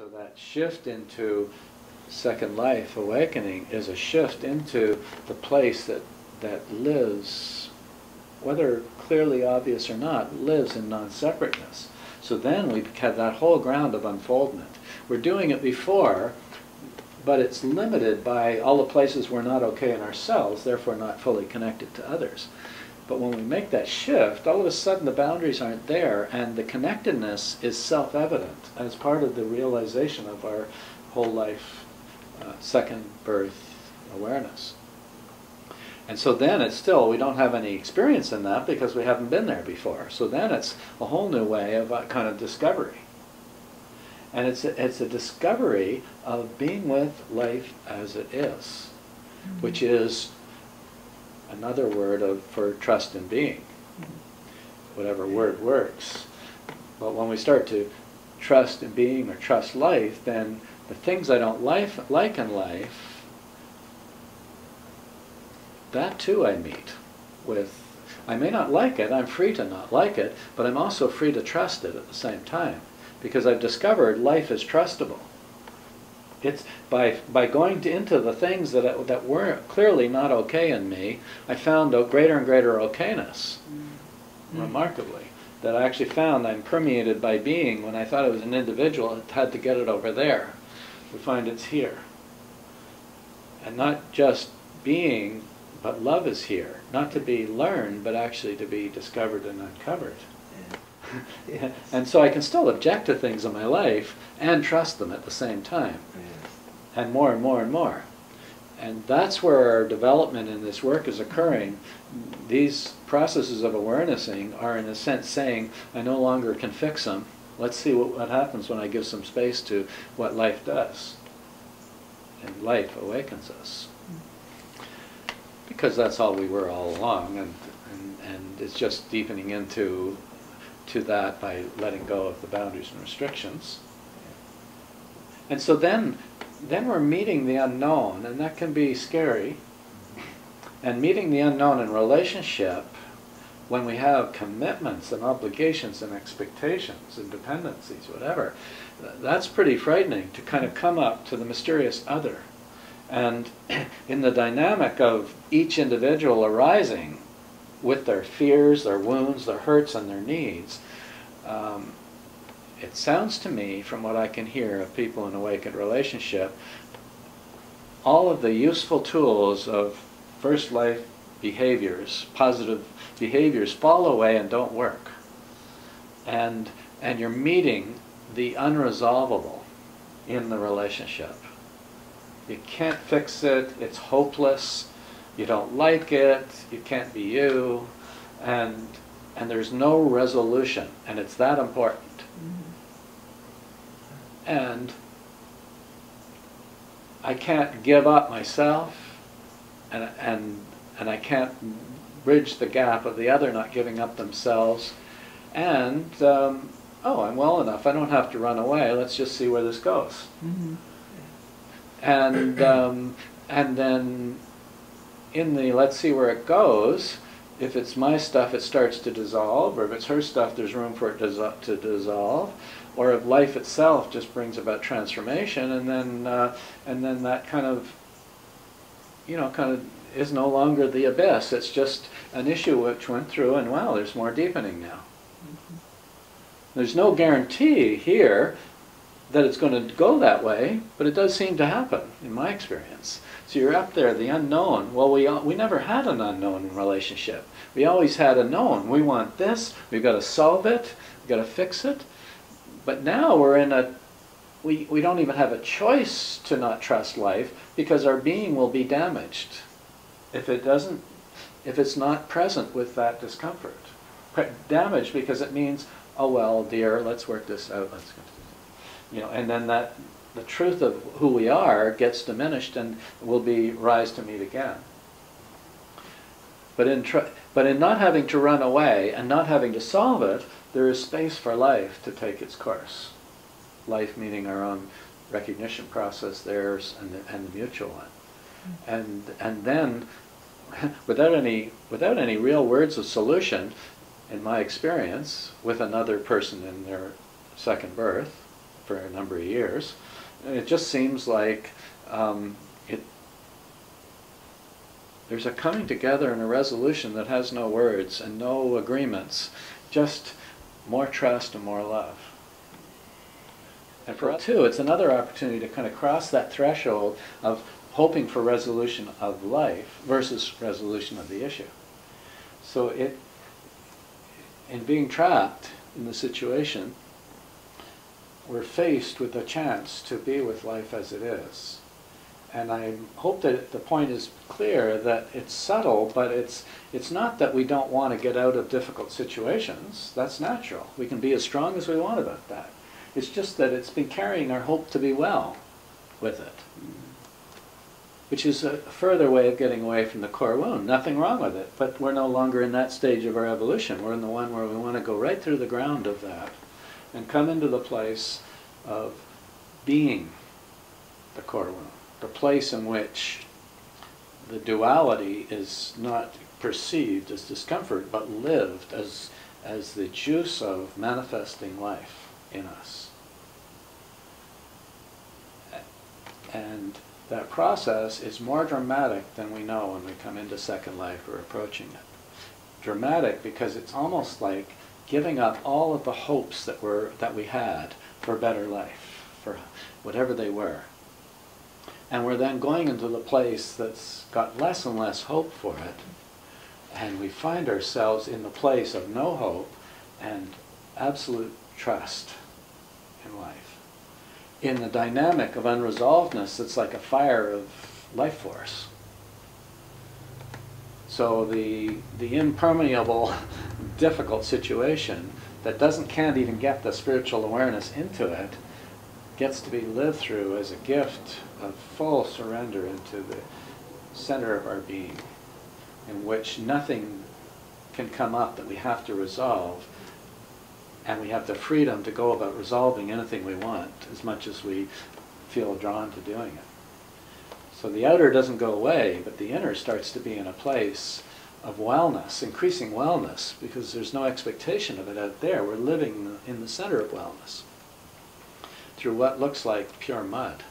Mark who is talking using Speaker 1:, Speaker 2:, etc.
Speaker 1: So that shift into second life awakening is a shift into the place that lives, whether clearly obvious or not, lives in non-separateness. So then we have that whole ground of unfoldment. We're doing it before, but it's limited by all the places we're not okay in ourselves, therefore not fully connected to others. But when we make that shift, all of a sudden the boundaries aren't there, and the connectedness is self-evident as part of the realization of our whole life second birth awareness. And so then it's still, we don't have any experience in that because we haven't been there before. So then it's a whole new way of kind of discovery. And it's a discovery of being with life as it is, which is another word for trust in being. Whatever word works. But when we start to trust in being or trust life, then the things I don't like in life, that too I meet with. I may not like it, I'm free to not like it, but I'm also free to trust it at the same time. Because I've discovered life is trustable. It's by going into the things that were clearly not okay in me, I found a greater and greater okayness, remarkably. That I actually found I'm permeated by being. When I thought I was an individual, I had to get it over there. We find it's here. And not just being, but love is here. Not to be learned, but actually to be discovered and uncovered. Yeah. And so I can still object to things in my life and trust them at the same time. And more and more and more. And that's where our development in this work is occurring. These processes of awarenessing are in a sense saying, I no longer can fix them. Let's see what happens when I give some space to what life does. And life awakens us. Because that's all we were all along, and it's just deepening into that by letting go of the boundaries and restrictions. And so then we're meeting the unknown, and that can be scary. And meeting the unknown in relationship, when we have commitments and obligations and expectations and dependencies, whatever, that's pretty frightening to kind of come up to the mysterious other. And in the dynamic of each individual arising with their fears, their wounds, their hurts, and their needs, it sounds to me, from what I can hear of people in awakened relationship, all of the useful tools of first life behaviors, positive behaviors, fall away and don't work. And you're meeting the unresolvable in the relationship. You can't fix it, it's hopeless, you don't like it, you can't be you, and there's no resolution, and it's that important. And I can't give up myself, and I can't bridge the gap of the other not giving up themselves, and oh, I'm well enough, I don't have to run away, let's just see where this goes. And then in the let's see where it goes, if it's my stuff, it starts to dissolve, or if it's her stuff, there's room for it to dissolve, or if life itself just brings about transformation, and then that kind of is no longer the abyss. It's just an issue which went through, and wow, there's more deepening now. There's no guarantee here that it's going to go that way, but it does seem to happen, in my experience. So you're up there, the unknown. Well, we never had an unknown in relationship. We always had a known. We want this, we've got to solve it, we've got to fix it. But now we're in we don't even have a choice to not trust life, because our being will be damaged if it's not present with that discomfort. Damaged because it means, oh well, dear, let's work this out, let's go. And then the truth of who we are gets diminished and will be rise to meet again. But in not having to run away and not having to solve it, there is space for life to take its course. Life meaning our own recognition process, theirs, and the mutual one. And then, without any real words of solution, in my experience, with another person in their second birth, for a number of years. And it just seems like there's a coming together and a resolution that has no words and no agreements, just more trust and more love. And for us too, it's another opportunity to kind of cross that threshold of hoping for resolution of life versus resolution of the issue. So in being trapped in the situation, we're faced with a chance to be with life as it is. And I hope that the point is clear, that it's subtle, but it's not that we don't want to get out of difficult situations. That's natural. We can be as strong as we want about that. It's just that it's been carrying our hope to be well with it, which is a further way of getting away from the core wound. Nothing wrong with it, but we're no longer in that stage of our evolution. We're in the one where we want to go right through the ground of that and come into the place of being the core wound. The place in which the duality is not perceived as discomfort, but lived as the juice of manifesting life in us. And that process is more dramatic than we know when we come into second life or approaching it. Dramatic because it's almost like giving up all of the hopes that we had for a better life, for whatever they were. And we're then going into the place that's got less and less hope for it, and we find ourselves in the place of no hope and absolute trust in life. In the dynamic of unresolvedness that's like a fire of life force. So the impermeable, difficult situation that can't even get the spiritual awareness into it gets to be lived through as a gift of full surrender into the center of our being, in which nothing can come up that we have to resolve, and we have the freedom to go about resolving anything we want as much as we feel drawn to doing it. So the outer doesn't go away, but the inner starts to be in a place of wellness, increasing wellness, because there's no expectation of it out there. We're living in the center of wellness through what looks like pure mud.